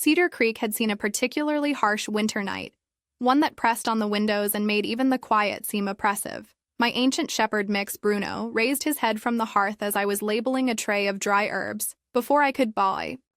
Cedar Creek had seen a particularly harsh winter night, one that pressed on the windows and made even the quiet seem oppressive. My ancient shepherd mix, Bruno, raised his head from the hearth as I was labeling a tray of dry herbs. Before I could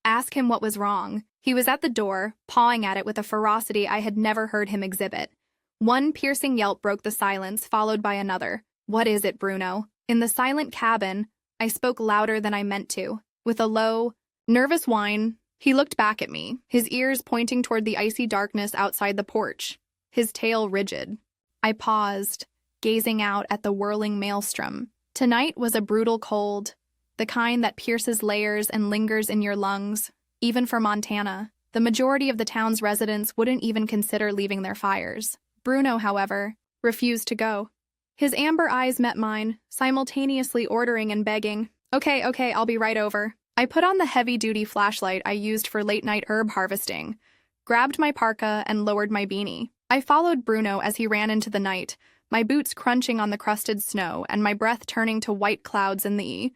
ask him what was wrong, he was at the door, pawing at it with a ferocity I had never heard him exhibit. One piercing yelp broke the silence, followed by another. "What is it, Bruno?" In the silent cabin, I spoke louder than I meant to. With a low, nervous whine, he looked back at me, his ears pointing toward the icy darkness outside the porch, his tail rigid. I paused, gazing out at the whirling maelstrom. Tonight was a brutal cold, the kind that pierces layers and lingers in your lungs. Even for Montana, the majority of the town's residents wouldn't even consider leaving their fires. Bruno, however, refused to go. His amber eyes met mine, simultaneously ordering and begging. Okay, I'll be right over." I put on the heavy-duty flashlight I used for late-night herb harvesting, grabbed my parka, and lowered my beanie. I followed Bruno as he ran into the night, my boots crunching on the crusted snow and my breath turning to white clouds in the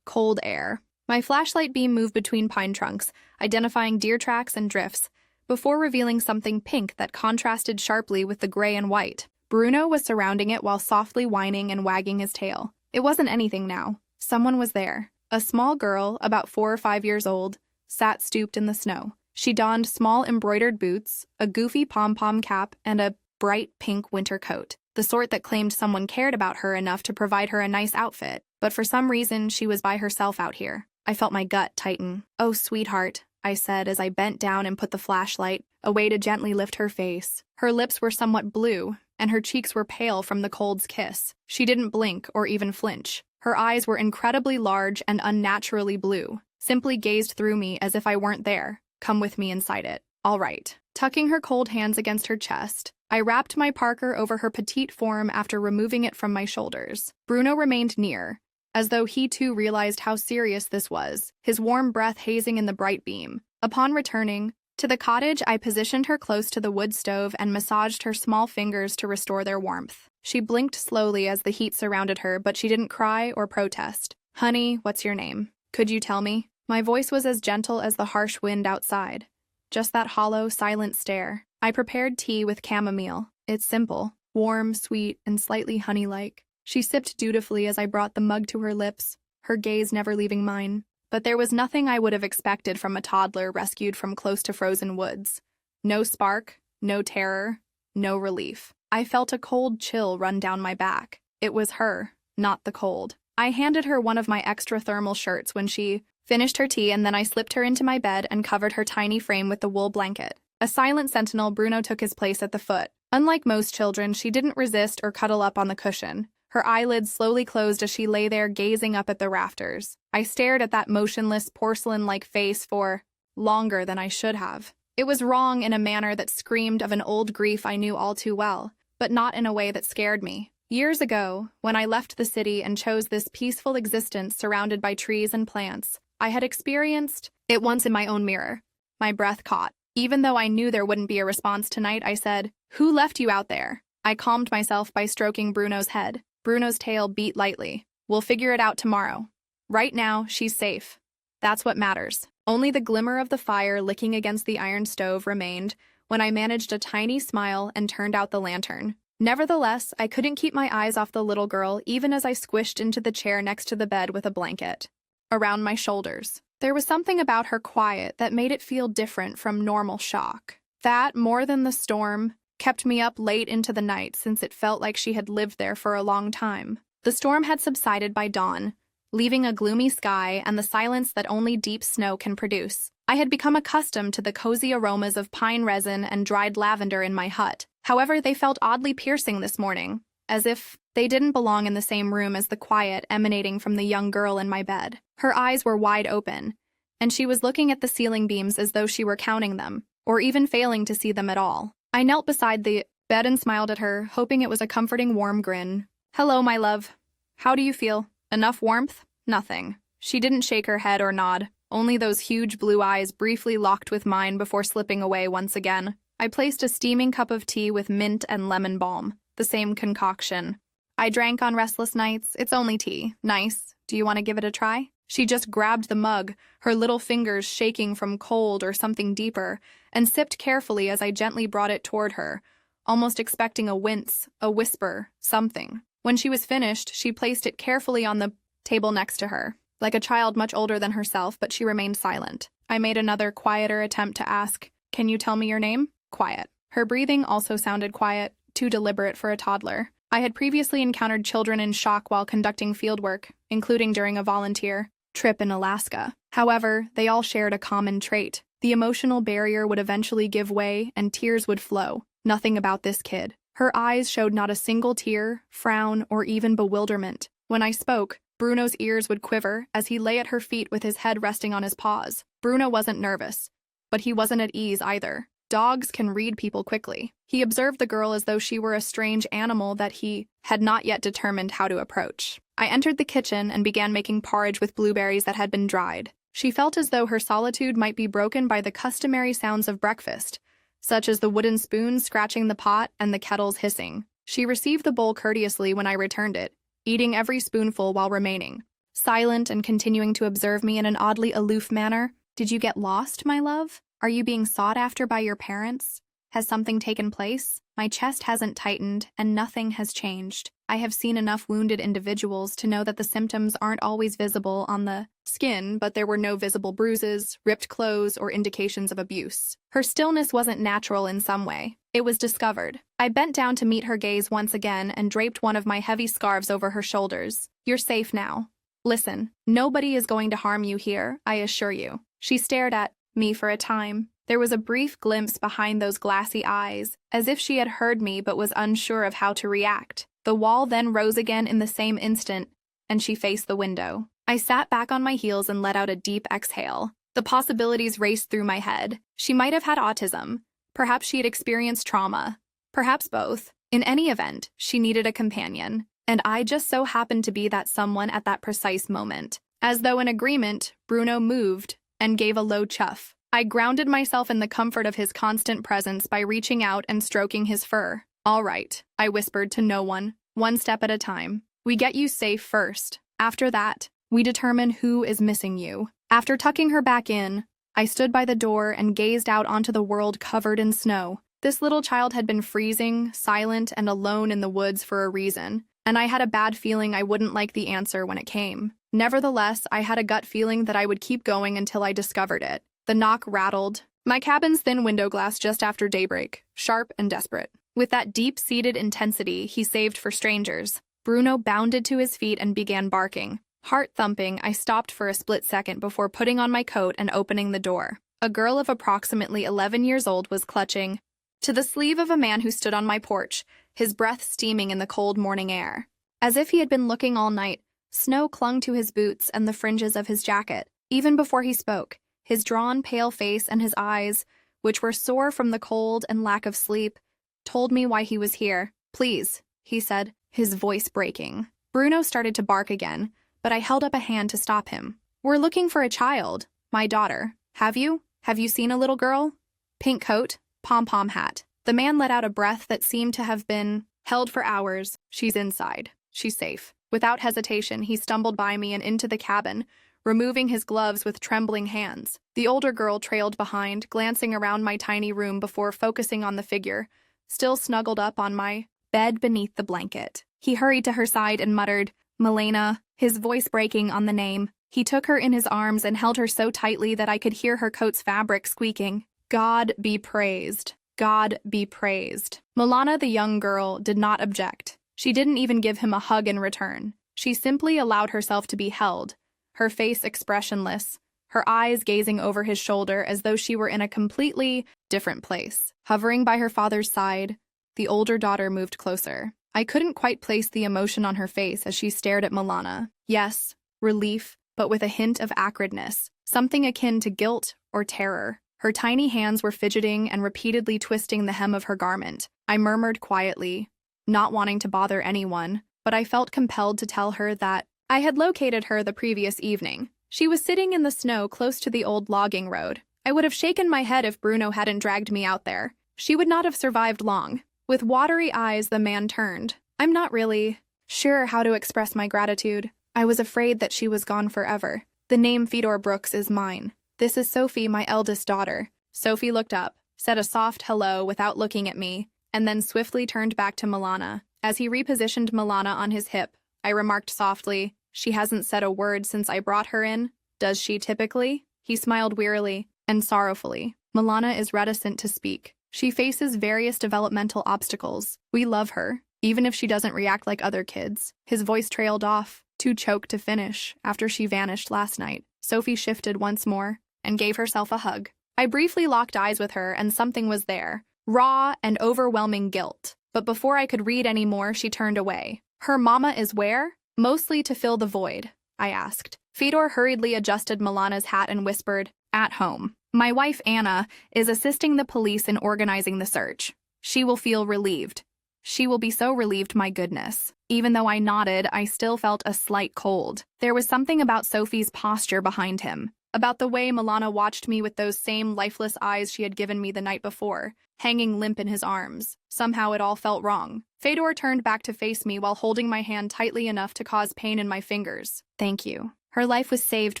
cold air. My flashlight beam moved between pine trunks, identifying deer tracks and drifts, before revealing something pink that contrasted sharply with the gray and white. Bruno was surrounding it while softly whining and wagging his tail. It wasn't anything now. Someone was there. A small girl, about 4 or 5 years old, sat stooped in the snow. She donned small embroidered boots, a goofy pom-pom cap, and a bright pink winter coat, the sort that claimed someone cared about her enough to provide her a nice outfit. But for some reason, she was by herself out here. I felt my gut tighten. "Oh, sweetheart," I said as I bent down and put the flashlight away to gently lift her face. Her lips were somewhat blue, and her cheeks were pale from the cold's kiss. She didn't blink or even flinch. Her eyes were incredibly large and unnaturally blue, simply gazed through me as if I weren't there. "Come with me inside it." "All right." Tucking her cold hands against her chest, I wrapped my parka over her petite form after removing it from my shoulders. Bruno remained near, as though he too realized how serious this was, his warm breath hazing in the bright beam. Upon returning to the cottage, I positioned her close to the wood stove and massaged her small fingers to restore their warmth. She blinked slowly as the heat surrounded her, but she didn't cry or protest. "Honey, what's your name? Could you tell me?" My voice was as gentle as the harsh wind outside. Just that hollow, silent stare. I prepared tea with chamomile. It's simple, warm, sweet, and slightly honey-like. She sipped dutifully as I brought the mug to her lips, her gaze never leaving mine. But there was nothing I would have expected from a toddler rescued from close to frozen woods. No spark, no terror, no relief. I felt a cold chill run down my back. It was her, not the cold. I handed her one of my extra thermal shirts when she finished her tea, and then I slipped her into my bed and covered her tiny frame with the wool blanket. A silent sentinel, Bruno took his place at the foot. Unlike most children, she didn't resist or cuddle up on the cushion. Her eyelids slowly closed as she lay there gazing up at the rafters. I stared at that motionless, porcelain-like face for longer than I should have. It was wrong in a manner that screamed of an old grief I knew all too well, but not in a way that scared me. Years ago, when I left the city and chose this peaceful existence surrounded by trees and plants, I had experienced it once in my own mirror. My breath caught. Even though I knew there wouldn't be a response tonight, I said, "Who left you out there?" I calmed myself by stroking Bruno's head. Bruno's tail beat lightly. "We'll figure it out tomorrow. Right now, she's safe. That's what matters." Only the glimmer of the fire licking against the iron stove remained when I managed a tiny smile and turned out the lantern. Nevertheless, I couldn't keep my eyes off the little girl even as I squished into the chair next to the bed with a blanket around my shoulders. There was something about her quiet that made it feel different from normal shock. That, more than the storm, kept me up late into the night since it felt like she had lived there for a long time. The storm had subsided by dawn, leaving a gloomy sky and the silence that only deep snow can produce. I had become accustomed to the cozy aromas of pine resin and dried lavender in my hut. However, they felt oddly piercing this morning, as if they didn't belong in the same room as the quiet emanating from the young girl in my bed. Her eyes were wide open, and she was looking at the ceiling beams as though she were counting them, or even failing to see them at all. I knelt beside the bed and smiled at her, hoping it was a comforting warm grin. "Hello, my love. How do you feel? Enough warmth?" "Nothing." She didn't shake her head or nod, only those huge blue eyes briefly locked with mine before slipping away once again. I placed a steaming cup of tea with mint and lemon balm, the same concoction I drank on restless nights. "It's only tea. Nice. Do you want to give it a try?" She just grabbed the mug, her little fingers shaking from cold or something deeper, and sipped carefully as I gently brought it toward her, almost expecting a wince, a whisper, something. When she was finished, she placed it carefully on the table next to her, like a child much older than herself, but she remained silent. I made another, quieter attempt to ask, "Can you tell me your name?" Quiet. Her breathing also sounded quiet, too deliberate for a toddler. I had previously encountered children in shock while conducting fieldwork, including during a volunteer trip in Alaska. However, they all shared a common trait. The emotional barrier would eventually give way and tears would flow. Nothing about this kid. Her eyes showed not a single tear, frown, or even bewilderment. When I spoke, Bruno's ears would quiver as he lay at her feet with his head resting on his paws. Bruno wasn't nervous, but he wasn't at ease either. Dogs can read people quickly. He observed the girl as though she were a strange animal that he had not yet determined how to approach. I entered the kitchen and began making porridge with blueberries that had been dried. She felt as though her solitude might be broken by the customary sounds of breakfast, such as the wooden spoons scratching the pot and the kettle's hissing. She received the bowl courteously when I returned it, eating every spoonful while remaining silent and continuing to observe me in an oddly aloof manner. "Did you get lost, my love? Are you being sought after by your parents? Has something taken place?" My chest hasn't tightened, and nothing has changed. I have seen enough wounded individuals to know that the symptoms aren't always visible on the skin, but there were no visible bruises, ripped clothes, or indications of abuse. Her stillness wasn't natural in some way. It was discovered. I bent down to meet her gaze once again and draped one of my heavy scarves over her shoulders. "You're safe now. Listen, nobody is going to harm you here, I assure you." She stared at me for a time. There was a brief glimpse behind those glassy eyes, as if she had heard me but was unsure of how to react. The wall then rose again in the same instant, and she faced the window. I sat back on my heels and let out a deep exhale. The possibilities raced through my head. She might have had autism. Perhaps she had experienced trauma. Perhaps both. In any event, she needed a companion, and I just so happened to be that someone at that precise moment. As though in agreement, Bruno moved and gave a low chuff. I grounded myself in the comfort of his constant presence by reaching out and stroking his fur. "All right," I whispered to no one, "one step at a time. We get you safe first. After that, we determine who is missing you." After tucking her back in, I stood by the door and gazed out onto the world covered in snow. This little child had been freezing, silent, and alone in the woods for a reason, and I had a bad feeling I wouldn't like the answer when it came. Nevertheless, I had a gut feeling that I would keep going until I discovered it. The knock rattled. My cabin's thin window glass just after daybreak, sharp and desperate. With that deep-seated intensity he saved for strangers, Bruno bounded to his feet and began barking. Heart thumping, I stopped for a split second before putting on my coat and opening the door. A girl of approximately 11 years old was clutching to the sleeve of a man who stood on my porch, his breath steaming in the cold morning air. As if he had been looking all night, snow clung to his boots and the fringes of his jacket. Even before he spoke, his drawn, pale face and his eyes, which were sore from the cold and lack of sleep, told me why he was here. "Please," he said, his voice breaking. Bruno started to bark again, but I held up a hand to stop him. "We're looking for a child, my daughter. Have you? Have you seen a little girl? Pink coat, pom-pom hat." The man let out a breath that seemed to have been held for hours. "She's inside. She's safe." Without hesitation, he stumbled by me and into the cabin, removing his gloves with trembling hands. The older girl trailed behind, glancing around my tiny room before focusing on the figure, still snuggled up on my bed beneath the blanket. He hurried to her side and muttered, "Milena," his voice breaking on the name. He took her in his arms and held her so tightly that I could hear her coat's fabric squeaking. God be praised. God be praised. Milana, the young girl, did not object. She didn't even give him a hug in return. She simply allowed herself to be held, her face expressionless, her eyes gazing over his shoulder as though she were in a completely different place. Hovering by her father's side, the older daughter moved closer. I couldn't quite place the emotion on her face as she stared at Milana. Yes, relief, but with a hint of acridness, something akin to guilt or terror. Her tiny hands were fidgeting and repeatedly twisting the hem of her garment. I murmured quietly, not wanting to bother anyone, but I felt compelled to tell her that I had located her the previous evening. She was sitting in the snow close to the old logging road. I would have shaken my head if Bruno hadn't dragged me out there. She would not have survived long. With watery eyes, the man turned. I'm not really sure how to express my gratitude. I was afraid that she was gone forever. The name Fedor Brooks is mine. This is Sophie, my eldest daughter. Sophie looked up, said a soft hello without looking at me, and then swiftly turned back to Milana. As he repositioned Milana on his hip, I remarked softly, "She hasn't said a word since I brought her in. Does she typically?" He smiled wearily and sorrowfully. Milana is reticent to speak. She faces various developmental obstacles. We love her, even if she doesn't react like other kids. His voice trailed off, too choked to finish, after she vanished last night. Sophie shifted once more and gave herself a hug. I briefly locked eyes with her, and something was there. Raw and overwhelming guilt. But before I could read any more, she turned away. "Her mama is where?" "Mostly to fill the void," I asked. Fedor hurriedly adjusted Milana's hat and whispered, "At home. My wife, Anna, is assisting the police in organizing the search. She will feel relieved. She will be so relieved, my goodness." Even though I nodded, I still felt a slight cold. There was something about Sophie's posture behind him, about the way Milana watched me with those same lifeless eyes she had given me the night before, hanging limp in his arms. Somehow it all felt wrong. Fedor turned back to face me while holding my hand tightly enough to cause pain in my fingers. "Thank you. Her life was saved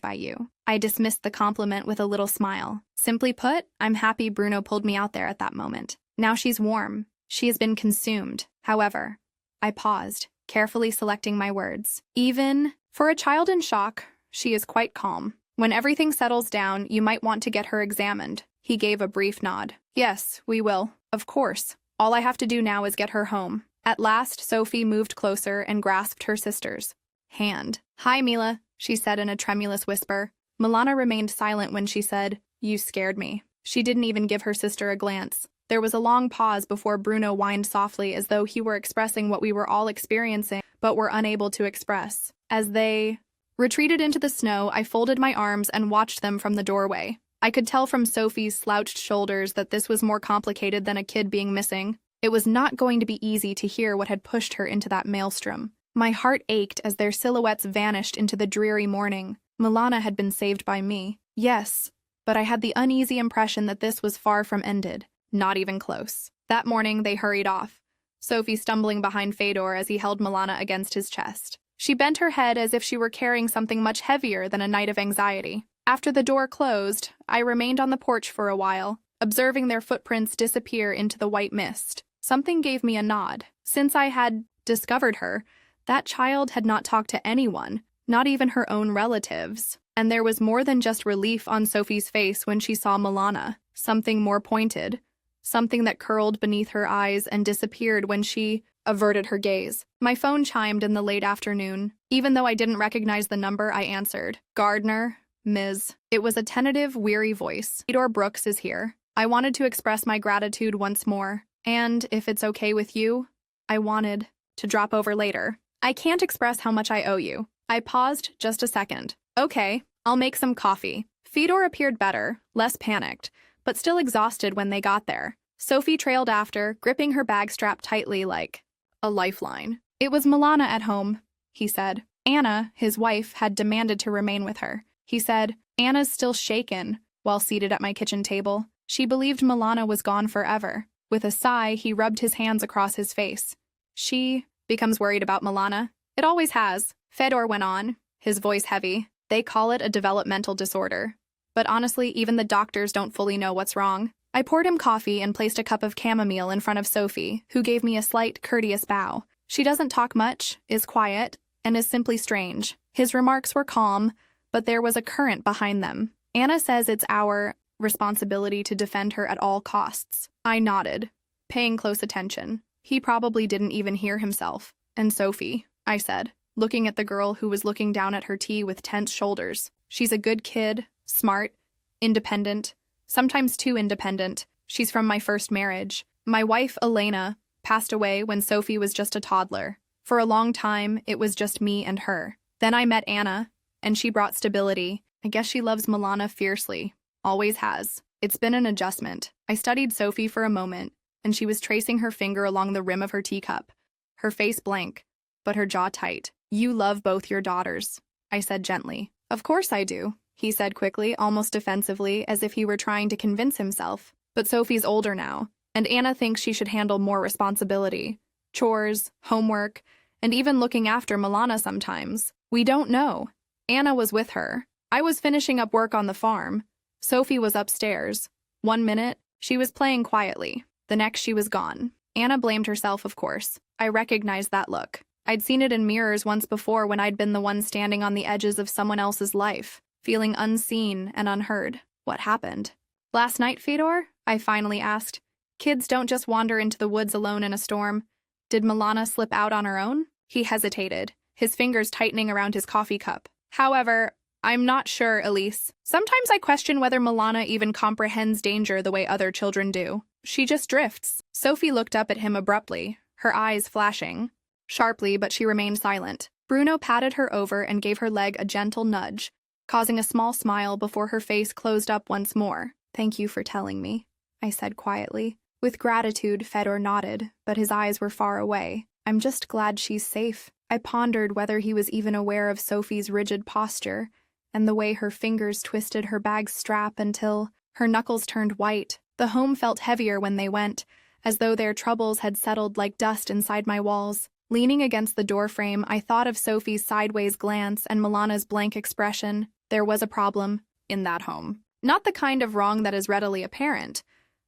by you." I dismissed the compliment with a little smile. Simply put, I'm happy Bruno pulled me out there at that moment. Now she's warm. She has been consumed. However, I paused, carefully selecting my words. Even for a child in shock, she is quite calm. When everything settles down, you might want to get her examined. He gave a brief nod. "Yes, we will. Of course. All I have to do now is get her home." At last, Sophie moved closer and grasped her sister's hand. "Hi, Mila," she said in a tremulous whisper. Milana remained silent when she said, "You scared me." She didn't even give her sister a glance. There was a long pause before Bruno whined softly, as though he were expressing what we were all experiencing but were unable to express. As they retreated into the snow, I folded my arms and watched them from the doorway. I could tell from Sophie's slouched shoulders that this was more complicated than a kid being missing. It was not going to be easy to hear what had pushed her into that maelstrom. My heart ached as their silhouettes vanished into the dreary morning. Milana had been saved by me. Yes, but I had the uneasy impression that this was far from ended. Not even close. That morning, they hurried off, Sophie stumbling behind Fedor as he held Milana against his chest. She bent her head as if she were carrying something much heavier than a night of anxiety. After the door closed, I remained on the porch for a while, observing their footprints disappear into the white mist. Something gave me a nod. Since I had discovered her, that child had not talked to anyone, not even her own relatives. And there was more than just relief on Sophie's face when she saw Milana. Something more pointed. Something that curled beneath her eyes and disappeared when she averted her gaze. My phone chimed in the late afternoon. Even though I didn't recognize the number, I answered. "Gardner, Ms." It was a tentative, weary voice. "Fedor Brooks is here. I wanted to express my gratitude once more. And, if it's okay with you, I wanted to drop over later. I can't express how much I owe you." I paused just a second. "Okay, I'll make some coffee." Fedor appeared better, less panicked, but still exhausted when they got there. Sophie trailed after, gripping her bag strap tightly like a lifeline. "It was Milana at home," he said. Anna, his wife, had demanded to remain with her. He said, "Anna's still shaken," while seated at my kitchen table. She believed Milana was gone forever. With a sigh, he rubbed his hands across his face. "She becomes worried about Milana. It always has," Fedor went on, his voice heavy. "They call it a developmental disorder. But honestly, even the doctors don't fully know what's wrong." I poured him coffee and placed a cup of chamomile in front of Sophie, who gave me a slight, courteous bow. She doesn't talk much, is quiet, and is simply strange. His remarks were calm, but there was a current behind them. "Anna says it's our responsibility to defend her at all costs." I nodded, paying close attention. He probably didn't even hear himself. "And Sophie," I said, looking at the girl who was looking down at her tea with tense shoulders. "She's a good kid, smart, independent, sometimes too independent. She's from my first marriage. My wife, Elena, passed away when Sophie was just a toddler. For a long time, it was just me and her. Then I met Anna, and she brought stability. I guess she loves Milana fiercely. Always has. It's been an adjustment." I studied Sophie for a moment, and she was tracing her finger along the rim of her teacup, her face blank, but her jaw tight. "You love both your daughters," I said gently. "Of course I do," he said quickly, almost defensively, as if he were trying to convince himself. "But Sophie's older now, and Anna thinks she should handle more responsibility. Chores, homework, and even looking after Milana sometimes. We don't know. Anna was with her, I was finishing up work on the farm. Sophie was upstairs. 1 minute, she was playing quietly. The next, she was gone. Anna blamed herself, of course. I recognized that look. I'd seen it in mirrors once before when I'd been the one standing on the edges of someone else's life, feeling unseen and unheard. What happened? Last night, Fedor? I finally asked. Kids don't just wander into the woods alone in a storm. Did Milana slip out on her own? He hesitated, his fingers tightening around his coffee cup. However, I'm not sure, Elise. Sometimes I question whether Milana even comprehends danger the way other children do. She just drifts. Sophie looked up at him abruptly, her eyes flashing. Sharply, but she remained silent. Bruno patted her over and gave her leg a gentle nudge, causing a small smile before her face closed up once more. Thank you for telling me, I said quietly. With gratitude, Fedor nodded, but his eyes were far away. I'm just glad she's safe. I pondered whether he was even aware of Sophie's rigid posture and the way her fingers twisted her bag's strap until her knuckles turned white. The home felt heavier when they went, as though their troubles had settled like dust inside my walls. Leaning against the doorframe, I thought of Sophie's sideways glance and Milana's blank expression. There was a problem in that home. Not the kind of wrong that is readily apparent,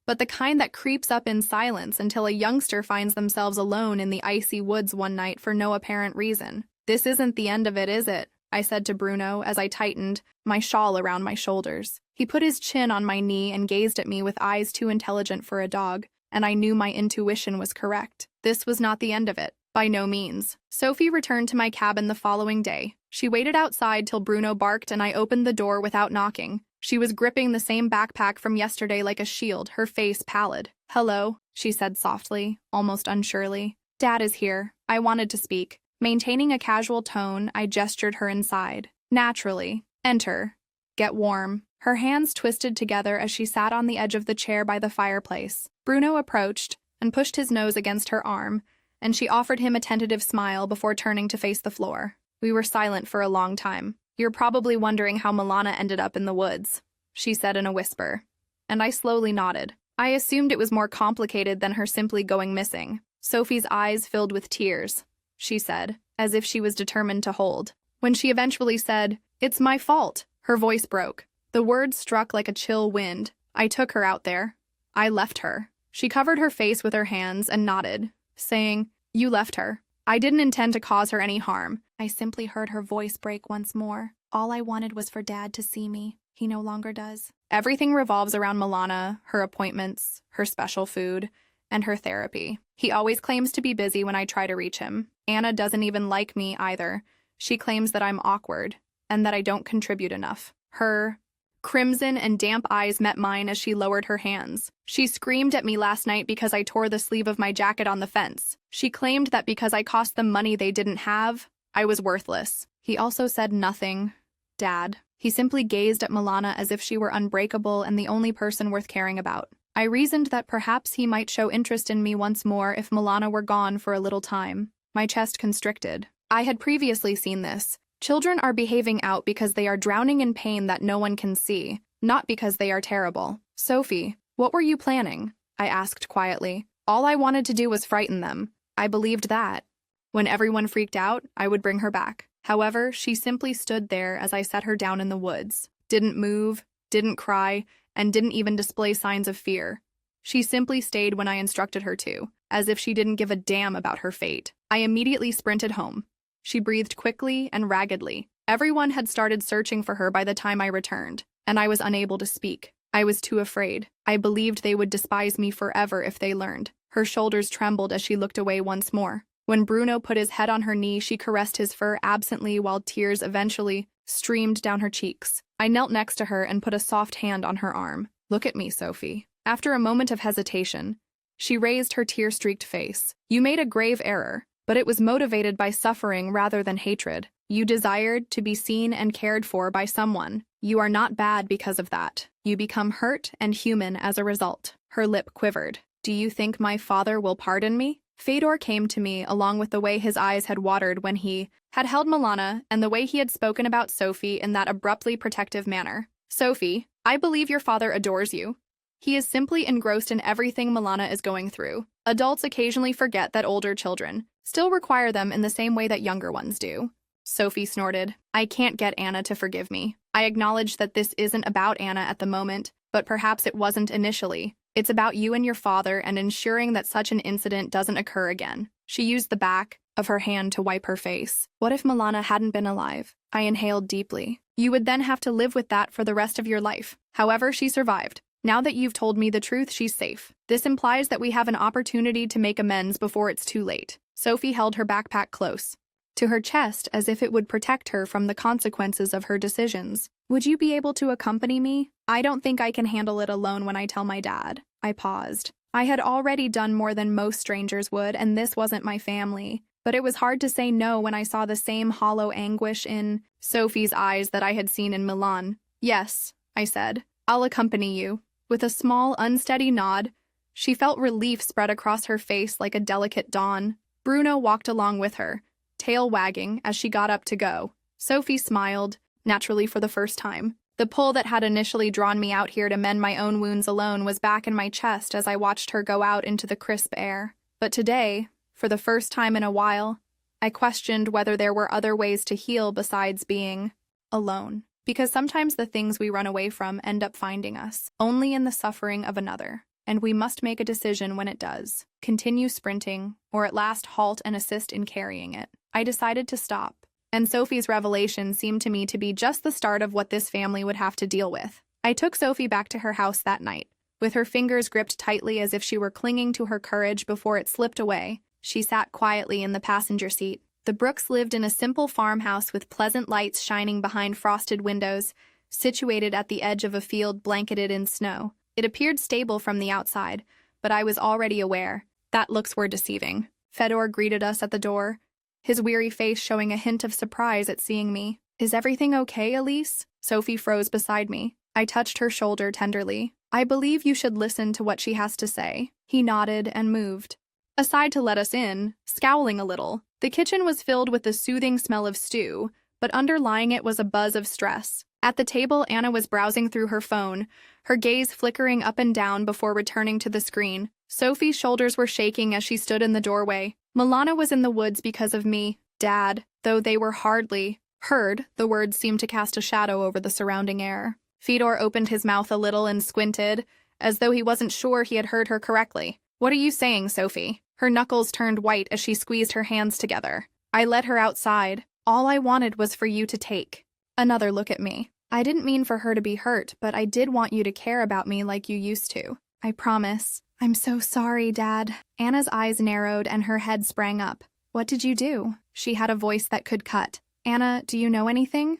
but the kind that creeps up in silence until a youngster finds themselves alone in the icy woods one night for no apparent reason. This isn't the end of it, is it? I said to Bruno as I tightened my shawl around my shoulders. He put his chin on my knee and gazed at me with eyes too intelligent for a dog, and I knew my intuition was correct. This was not the end of it. By no means. Sophie returned to my cabin the following day. She waited outside till Bruno barked and I opened the door without knocking. She was gripping the same backpack from yesterday like a shield, her face pallid. Hello, she said softly, almost unsurely. Dad is here. I wanted to speak. Maintaining a casual tone, I gestured her inside. Naturally. Enter. Get warm. Her hands twisted together as she sat on the edge of the chair by the fireplace. Bruno approached and pushed his nose against her arm, and she offered him a tentative smile before turning to face the floor. We were silent for a long time. You're probably wondering how Milana ended up in the woods, she said in a whisper, and I slowly nodded. I assumed it was more complicated than her simply going missing. Sophie's eyes filled with tears, she said, as if she was determined to hold. When she eventually said, "It's my fault," her voice broke. The words struck like a chill wind. I took her out there. I left her. She covered her face with her hands and nodded, saying, "You left her. I didn't intend to cause her any harm." I simply heard her voice break once more. All I wanted was for Dad to see me. He no longer does. Everything revolves around Milana, her appointments, her special food, and her therapy. He always claims to be busy when I try to reach him. Anna doesn't even like me either. She claims that I'm awkward and that I don't contribute enough. Her crimson and damp eyes met mine as she lowered her hands. She screamed at me last night because I tore the sleeve of my jacket on the fence. She claimed that because I cost them money they didn't have, I was worthless. He also said nothing, Dad. He simply gazed at Milana as if she were unbreakable and the only person worth caring about. I reasoned that perhaps he might show interest in me once more if Milana were gone for a little time. My chest constricted. I had previously seen this. Children are behaving out because they are drowning in pain that no one can see, not because they are terrible. Sophie, what were you planning? I asked quietly. All I wanted to do was frighten them. I believed that. When everyone freaked out, I would bring her back. However, she simply stood there as I set her down in the woods. Didn't move, didn't cry, and didn't even display signs of fear. She simply stayed when I instructed her to, as if she didn't give a damn about her fate. I immediately sprinted home. She breathed quickly and raggedly. Everyone had started searching for her by the time I returned, and I was unable to speak. I was too afraid. I believed they would despise me forever if they learned. Her shoulders trembled as she looked away once more. When Bruno put his head on her knee, she caressed his fur absently while tears eventually streamed down her cheeks. I knelt next to her and put a soft hand on her arm. Look at me, Sophie. After a moment of hesitation, she raised her tear-streaked face. You made a grave error, but it was motivated by suffering rather than hatred. You desired to be seen and cared for by someone. You are not bad because of that. You become hurt and human as a result. Her lip quivered. Do you think my father will pardon me? Fedor came to me along with the way his eyes had watered when he had held Milana and the way he had spoken about Sophie in that abruptly protective manner. Sophie, I believe your father adores you. He is simply engrossed in everything Milana is going through. Adults occasionally forget that older children still require them in the same way that younger ones do. Sophie snorted. I can't get Anna to forgive me. I acknowledge that this isn't about Anna at the moment, but perhaps it wasn't initially. It's about you and your father and ensuring that such an incident doesn't occur again. She used the back of her hand to wipe her face. What if Milana hadn't been alive? I inhaled deeply. You would then have to live with that for the rest of your life. However, she survived. Now that you've told me the truth, she's safe. This implies that we have an opportunity to make amends before it's too late. Sophie held her backpack close to her chest as if it would protect her from the consequences of her decisions. Would you be able to accompany me? I don't think I can handle it alone when I tell my dad. I paused. I had already done more than most strangers would, and this wasn't my family. But it was hard to say no when I saw the same hollow anguish in Sophie's eyes that I had seen in Milan. Yes, I said. I'll accompany you. With a small, unsteady nod, she felt relief spread across her face like a delicate dawn. Bruno walked along with her, tail wagging as she got up to go. Sophie smiled, naturally for the first time. The pull that had initially drawn me out here to mend my own wounds alone was back in my chest as I watched her go out into the crisp air. But today, for the first time in a while, I questioned whether there were other ways to heal besides being alone. Because sometimes the things we run away from end up finding us, only in the suffering of another. And we must make a decision when it does. Continue sprinting, or at last halt and assist in carrying it. I decided to stop. And Sophie's revelation seemed to me to be just the start of what this family would have to deal with. I took Sophie back to her house that night, with her fingers gripped tightly as if she were clinging to her courage before it slipped away. She sat quietly in the passenger seat. The Brooks lived in a simple farmhouse with pleasant lights shining behind frosted windows, situated at the edge of a field blanketed in snow. It appeared stable from the outside, but I was already aware that looks were deceiving. Fedor greeted us at the door, his weary face showing a hint of surprise at seeing me. Is everything okay, Elise? Sophie froze beside me. I touched her shoulder tenderly. I believe you should listen to what she has to say. He nodded and moved aside to let us in, scowling a little. The kitchen was filled with the soothing smell of stew, but underlying it was a buzz of stress. At the table, Anna was browsing through her phone, her gaze flickering up and down before returning to the screen. Sophie's shoulders were shaking as she stood in the doorway. Milana was in the woods because of me, Dad, though they were hardly heard. The words seemed to cast a shadow over the surrounding air. Fedor opened his mouth a little and squinted, as though he wasn't sure he had heard her correctly. What are you saying, Sophie? Her knuckles turned white as she squeezed her hands together. I led her outside. All I wanted was for you to take another look at me. I didn't mean for her to be hurt, but I did want you to care about me like you used to. I promise. I'm so sorry, Dad. Anna's eyes narrowed and her head sprang up. What did you do? She had a voice that could cut. Anna, do you know anything?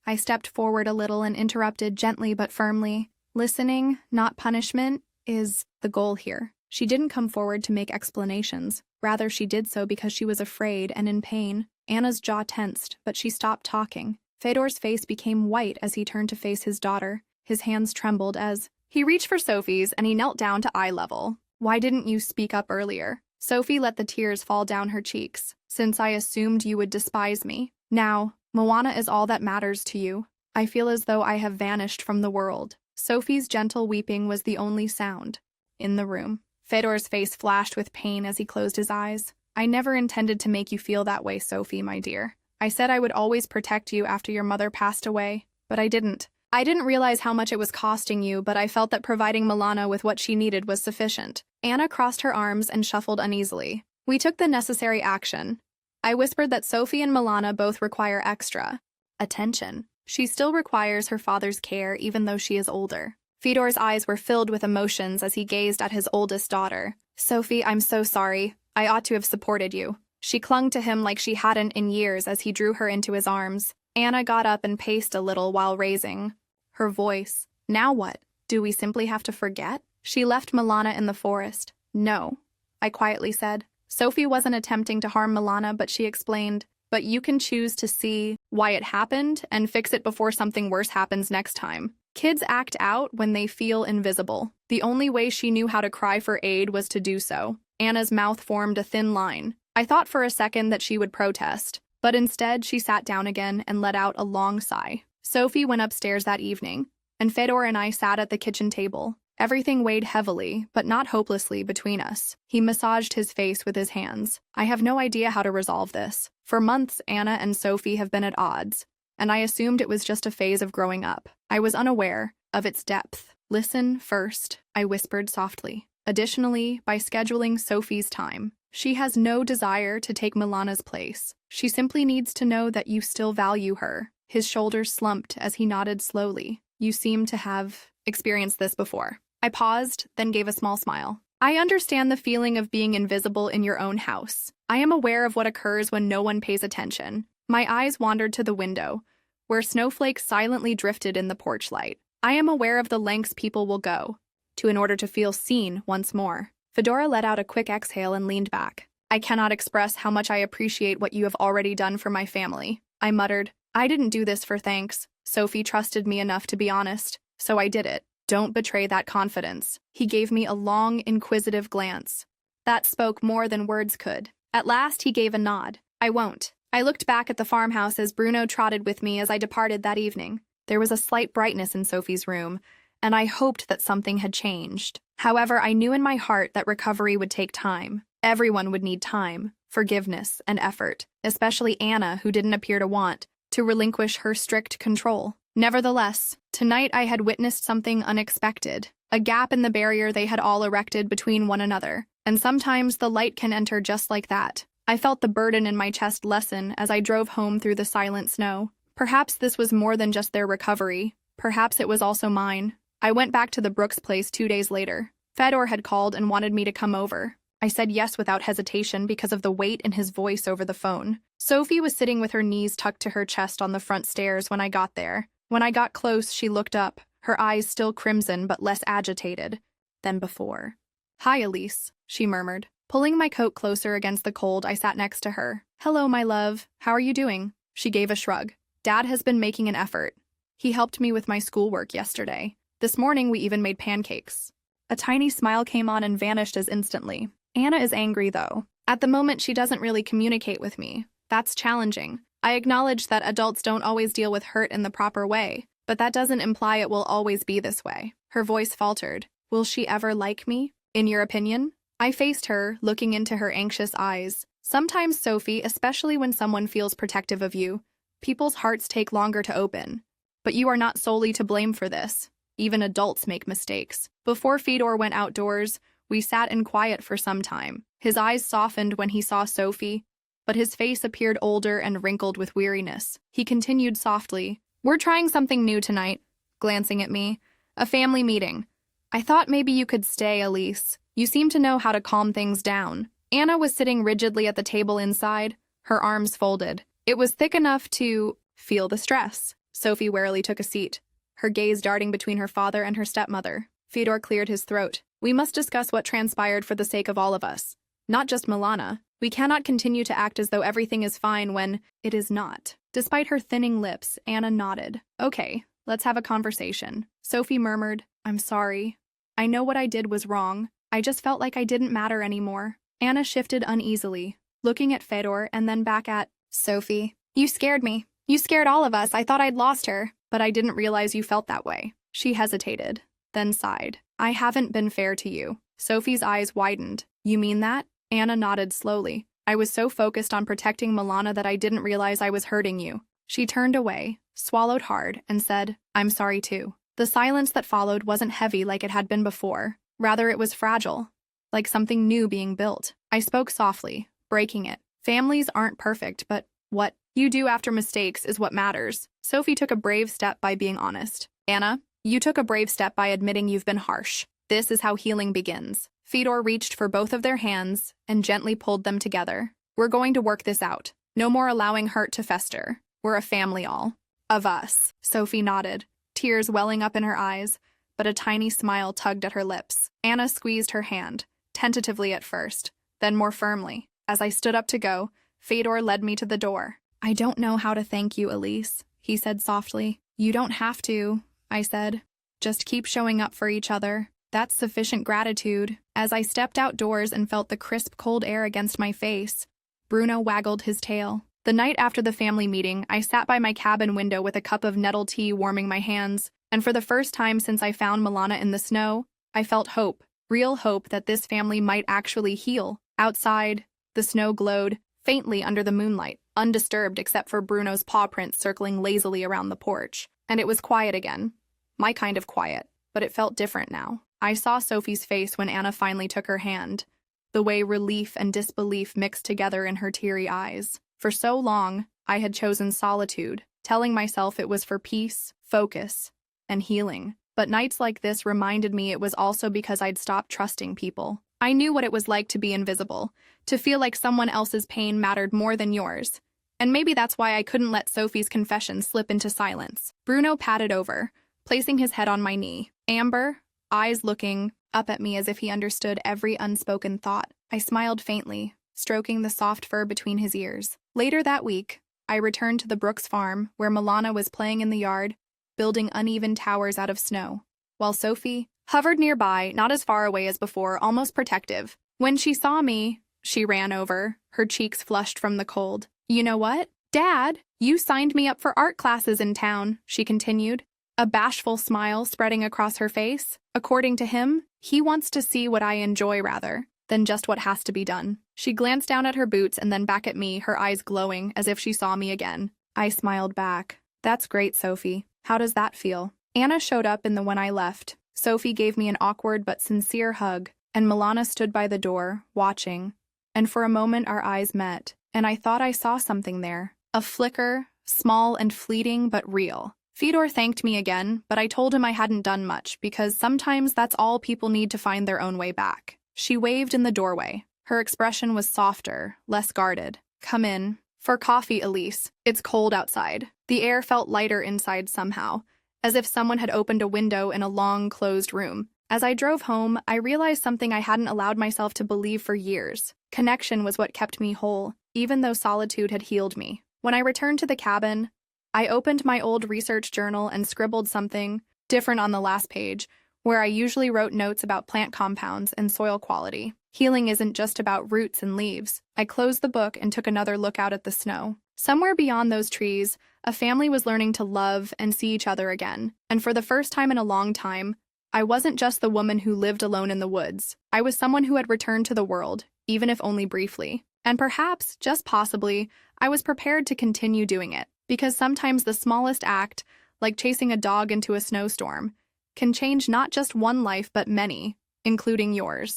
I stepped forward a little and interrupted gently but firmly. Listening, not punishment, is the goal here. She didn't come forward to make explanations. Rather, she did so because she was afraid and in pain. Anna's jaw tensed, but she stopped talking. Fedor's face became white as he turned to face his daughter. His hands trembled as he reached for Sophie's and he knelt down to eye level. Why didn't you speak up earlier? Sophie let the tears fall down her cheeks. Since I assumed you would despise me. Now, Moana is all that matters to you. I feel as though I have vanished from the world. Sophie's gentle weeping was the only sound in the room. Fedor's face flashed with pain as he closed his eyes. I never intended to make you feel that way, Sophie, my dear. I said I would always protect you after your mother passed away, but I didn't. I didn't realize how much it was costing you, but I felt that providing Milana with what she needed was sufficient. Anna crossed her arms and shuffled uneasily. We took the necessary action. I whispered that Sophie and Milana both require extra attention. She still requires her father's care even though she is older. Fedor's eyes were filled with emotions as he gazed at his oldest daughter. Sophie, I'm so sorry. I ought to have supported you. She clung to him like she hadn't in years as he drew her into his arms. Anna got up and paced a little while raising her voice. Now what? Do we simply have to forget? She left Milana in the forest. No, I quietly said. Sophie wasn't attempting to harm Milana, but she explained, but you can choose to see why it happened and fix it before something worse happens next time. Kids act out when they feel invisible. The only way she knew how to cry for aid was to do so. Anna's mouth formed a thin line. I thought for a second that she would protest, but instead she sat down again and let out a long sigh. Sophie went upstairs that evening, and Fedor and I sat at the kitchen table. Everything weighed heavily, but not hopelessly, between us. He massaged his face with his hands. I have no idea how to resolve this. For months, Anna and Sophie have been at odds. and I assumed it was just a phase of growing up. I was unaware of its depth. Listen first, I whispered softly. Additionally, by scheduling Sophie's time, she has no desire to take Milana's place. She simply needs to know that you still value her. His shoulders slumped as he nodded slowly. You seem to have experienced this before. I paused, then gave a small smile. I understand the feeling of being invisible in your own house. I am aware of what occurs when no one pays attention. My eyes wandered to the window, where snowflakes silently drifted in the porch light. I am aware of the lengths people will go in order to feel seen once more. Fedora let out a quick exhale and leaned back. I cannot express how much I appreciate what you have already done for my family. I muttered. I didn't do this for thanks. Sophie trusted me enough to be honest, so I did it. Don't betray that confidence. He gave me a long, inquisitive glance. That spoke more than words could. At last, he gave a nod. I won't. I looked back at the farmhouse as Bruno trotted with me as I departed that evening. There was a slight brightness in Sophie's room, and I hoped that something had changed. However, I knew in my heart that recovery would take time. Everyone would need time, forgiveness, and effort, especially Anna, who didn't appear to want to relinquish her strict control. Nevertheless, tonight I had witnessed something unexpected, a gap in the barrier they had all erected between one another, and sometimes the light can enter just like that. I felt the burden in my chest lessen as I drove home through the silent snow. Perhaps this was more than just their recovery. Perhaps it was also mine. I went back to the Brooks place 2 days later. Fedor had called and wanted me to come over. I said yes without hesitation because of the weight in his voice over the phone. Sophie was sitting with her knees tucked to her chest on the front stairs when I got there. When I got close, she looked up, her eyes still crimson but less agitated than before. Hi, Elise, she murmured. Pulling my coat closer against the cold, I sat next to her. Hello, my love. How are you doing? She gave a shrug. Dad has been making an effort. He helped me with my schoolwork yesterday. This morning, we even made pancakes. A tiny smile came on and vanished as instantly. Anna is angry, though. At the moment, she doesn't really communicate with me. That's challenging. I acknowledge that adults don't always deal with hurt in the proper way, but that doesn't imply it will always be this way. Her voice faltered. Will she ever like me? In your opinion? I faced her, looking into her anxious eyes. Sometimes, Sophie, especially when someone feels protective of you, people's hearts take longer to open. But you are not solely to blame for this. Even adults make mistakes. Before Fedor went outdoors, we sat in quiet for some time. His eyes softened when he saw Sophie, but his face appeared older and wrinkled with weariness. He continued softly, We're trying something new tonight, glancing at me. A family meeting. I thought maybe you could stay, Elise. You seem to know how to calm things down. Anna was sitting rigidly at the table inside, her arms folded. It was thick enough to feel the stress. Sophie warily took a seat, her gaze darting between her father and her stepmother. Fedor cleared his throat. We must discuss what transpired for the sake of all of us. Not just Milana. We cannot continue to act as though everything is fine when it is not. Despite her thinning lips, Anna nodded. Okay, let's have a conversation. Sophie murmured, I'm sorry. I know what I did was wrong. I just felt like I didn't matter anymore. Anna shifted uneasily, looking at Fedor and then back at Sophie. You scared me. You scared all of us. I thought I'd lost her, but I didn't realize you felt that way. She hesitated, then sighed. I haven't been fair to you. Sophie's eyes widened. You mean that? Anna nodded slowly. I was so focused on protecting Milana that I didn't realize I was hurting you. She turned away, swallowed hard, and said, I'm sorry too. The silence that followed wasn't heavy like it had been before. Rather, it was fragile, like something new being built. I spoke softly, breaking it. Families aren't perfect, but what you do after mistakes is what matters. Sophie took a brave step by being honest. Anna, you took a brave step by admitting you've been harsh. This is how healing begins. Fedor reached for both of their hands and gently pulled them together. We're going to work this out. No more allowing hurt to fester. We're a family all. Of us. Sophie nodded, tears welling up in her eyes, but a tiny smile tugged at her lips. Anna squeezed her hand, tentatively at first, then more firmly. As I stood up to go, Fedor led me to the door. I don't know how to thank you, Elise, he said softly. You don't have to, I said. Just keep showing up for each other. That's sufficient gratitude. As I stepped outdoors and felt the crisp, cold air against my face, Bruno waggled his tail. The night after the family meeting, I sat by my cabin window with a cup of nettle tea warming my hands, and for the first time since I found Milana in the snow, I felt hope, real hope that this family might actually heal. Outside, the snow glowed faintly under the moonlight, undisturbed except for Bruno's paw prints circling lazily around the porch. And it was quiet again. My kind of quiet, but it felt different now. I saw Sophie's face when Anna finally took her hand, the way relief and disbelief mixed together in her teary eyes. For so long, I had chosen solitude, telling myself it was for peace, focus, and healing. But nights like this reminded me it was also because I'd stopped trusting people. I knew what it was like to be invisible, to feel like someone else's pain mattered more than yours. And maybe that's why I couldn't let Sophie's confession slip into silence. Bruno patted over, placing his head on my knee. Amber, eyes looking up at me as if he understood every unspoken thought. I smiled faintly, stroking the soft fur between his ears. Later that week, I returned to the Brooks farm, where Milana was playing in the yard, building uneven towers out of snow, while Sophie hovered nearby, not as far away as before, almost protective. When she saw me, she ran over, her cheeks flushed from the cold. "You know what? Dad, you signed me up for art classes in town," she continued, a bashful smile spreading across her face. According to him, he wants to see what I enjoy rather than just what has to be done. She glanced down at her boots and then back at me, her eyes glowing as if she saw me again. I smiled back. "That's great, Sophie. How does that feel?" Anna showed up in the when I left. Sophie gave me an awkward but sincere hug, and Milana stood by the door, watching. And for a moment our eyes met, and I thought I saw something there. A flicker, small and fleeting but real. Fedor thanked me again, but I told him I hadn't done much because sometimes that's all people need to find their own way back. She waved in the doorway. Her expression was softer, less guarded. "Come in. For coffee, Elise. It's cold outside." The air felt lighter inside somehow, as if someone had opened a window in a long, closed room. As I drove home, I realized something I hadn't allowed myself to believe for years. Connection was what kept me whole, even though solitude had healed me. When I returned to the cabin, I opened my old research journal and scribbled something different on the last page, where I usually wrote notes about plant compounds and soil quality. Healing isn't just about roots and leaves. I closed the book and took another look out at the snow. Somewhere beyond those trees, a family was learning to love and see each other again. And for the first time in a long time, I wasn't just the woman who lived alone in the woods. I was someone who had returned to the world, even if only briefly. And perhaps, just possibly, I was prepared to continue doing it. Because sometimes the smallest act, like chasing a dog into a snowstorm, can change not just one life but many, including yours.